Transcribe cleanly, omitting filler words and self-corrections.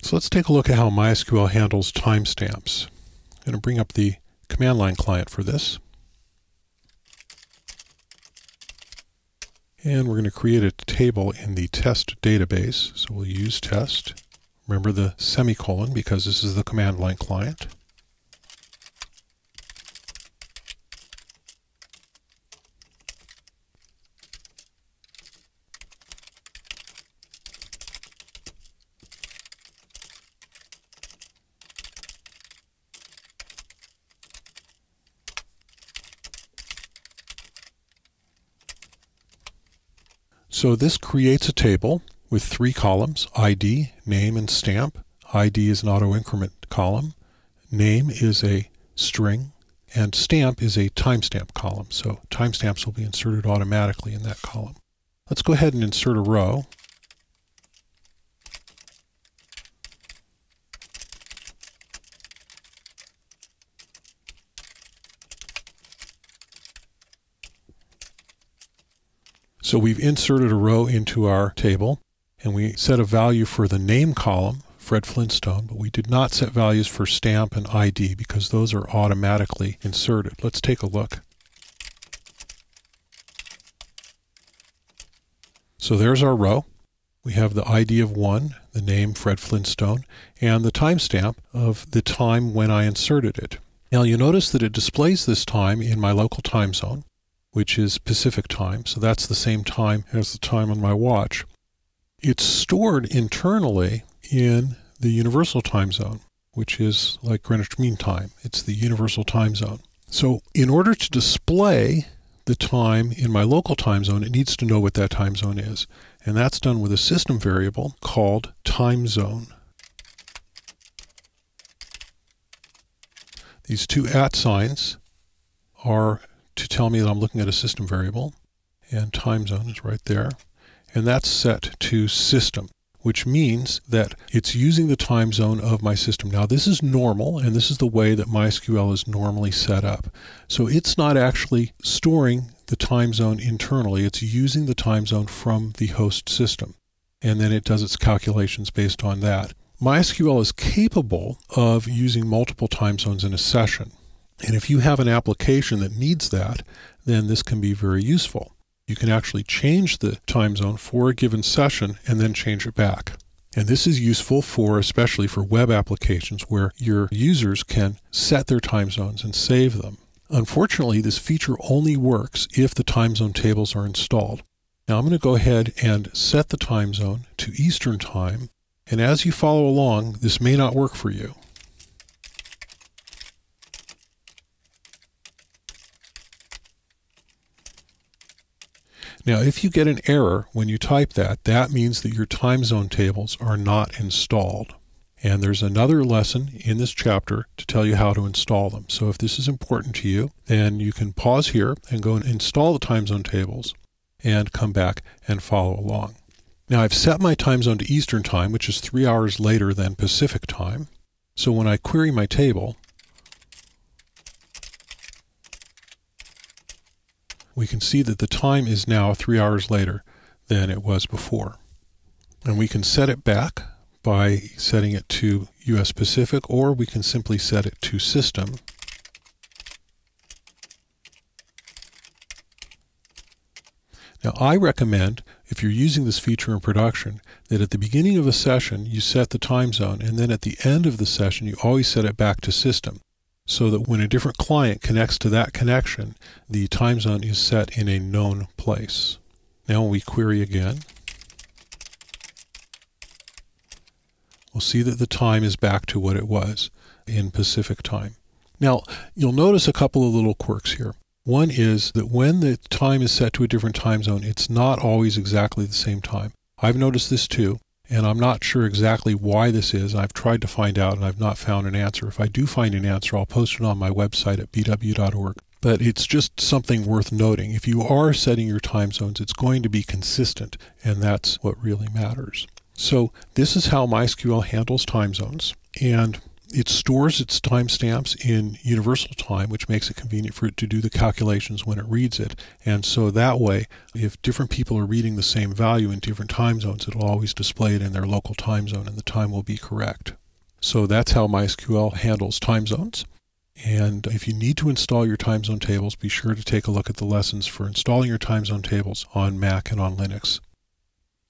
So let's take a look at how MySQL handles timestamps. I'm going to bring up the command line client for this. And we're going to create a table in the test database. So we'll use test. Remember the semicolon because this is the command line client. So this creates a table with 3 columns, ID, name, and stamp. ID is an auto-increment column, name is a string, and stamp is a timestamp column. So timestamps will be inserted automatically in that column. Let's go ahead and insert a row. So we've inserted a row into our table, and we set a value for the name column, Fred Flintstone, but we did not set values for stamp and ID because those are automatically inserted. Let's take a look. So there's our row. We have the ID of 1, the name Fred Flintstone, and the timestamp of the time when I inserted it. Now you'll notice that it displays this time in my local time zone, which is Pacific time, so that's the same time as the time on my watch. It's stored internally in the universal time zone, which is like Greenwich Mean Time. It's the universal time zone. So in order to display the time in my local time zone, it needs to know what that time zone is. And that's done with a system variable called timezone. These 2 @ signs are to tell me that I'm looking at a system variable, and time zone is right there, and that's set to system, which means that it's using the time zone of my system. Now this is normal, and this is the way that MySQL is normally set up. So it's not actually storing the time zone internally, it's using the time zone from the host system, and then it does its calculations based on that. MySQL is capable of using multiple time zones in a session. And if you have an application that needs that, then this can be very useful. You can actually change the time zone for a given session and then change it back. And this is useful especially for web applications where your users can set their time zones and save them. Unfortunately, this feature only works if the time zone tables are installed. Now I'm going to go ahead and set the time zone to Eastern Time. And as you follow along, this may not work for you. Now, if you get an error when you type that, that means that your time zone tables are not installed. And there's another lesson in this chapter to tell you how to install them. So if this is important to you, then you can pause here and go and install the time zone tables and come back and follow along. Now, I've set my time zone to Eastern Time, which is 3 hours later than Pacific Time. So when I query my table, we can see that the time is now 3 hours later than it was before. And we can set it back by setting it to US Pacific, or we can simply set it to system. Now I recommend, if you're using this feature in production, that at the beginning of a session you set the time zone, and then at the end of the session you always set it back to system, so that when a different client connects to that connection, the time zone is set in a known place. Now when we query again, we'll see that the time is back to what it was in Pacific Time. Now, you'll notice a couple of little quirks here. One is that when the time is set to a different time zone, it's not always exactly the same time. I've noticed this too. And I'm not sure exactly why this is. I've tried to find out and I've not found an answer. If I do find an answer, I'll post it on my website at bw.org. But it's just something worth noting. If you are setting your time zones, it's going to be consistent, and that's what really matters. So this is how MySQL handles time zones. And it stores its timestamps in universal time, which makes it convenient for it to do the calculations when it reads it. And so that way, if different people are reading the same value in different time zones, it'll always display it in their local time zone and the time will be correct. So that's how MySQL handles time zones. And if you need to install your time zone tables, be sure to take a look at the lessons for installing your time zone tables on Mac and on Linux.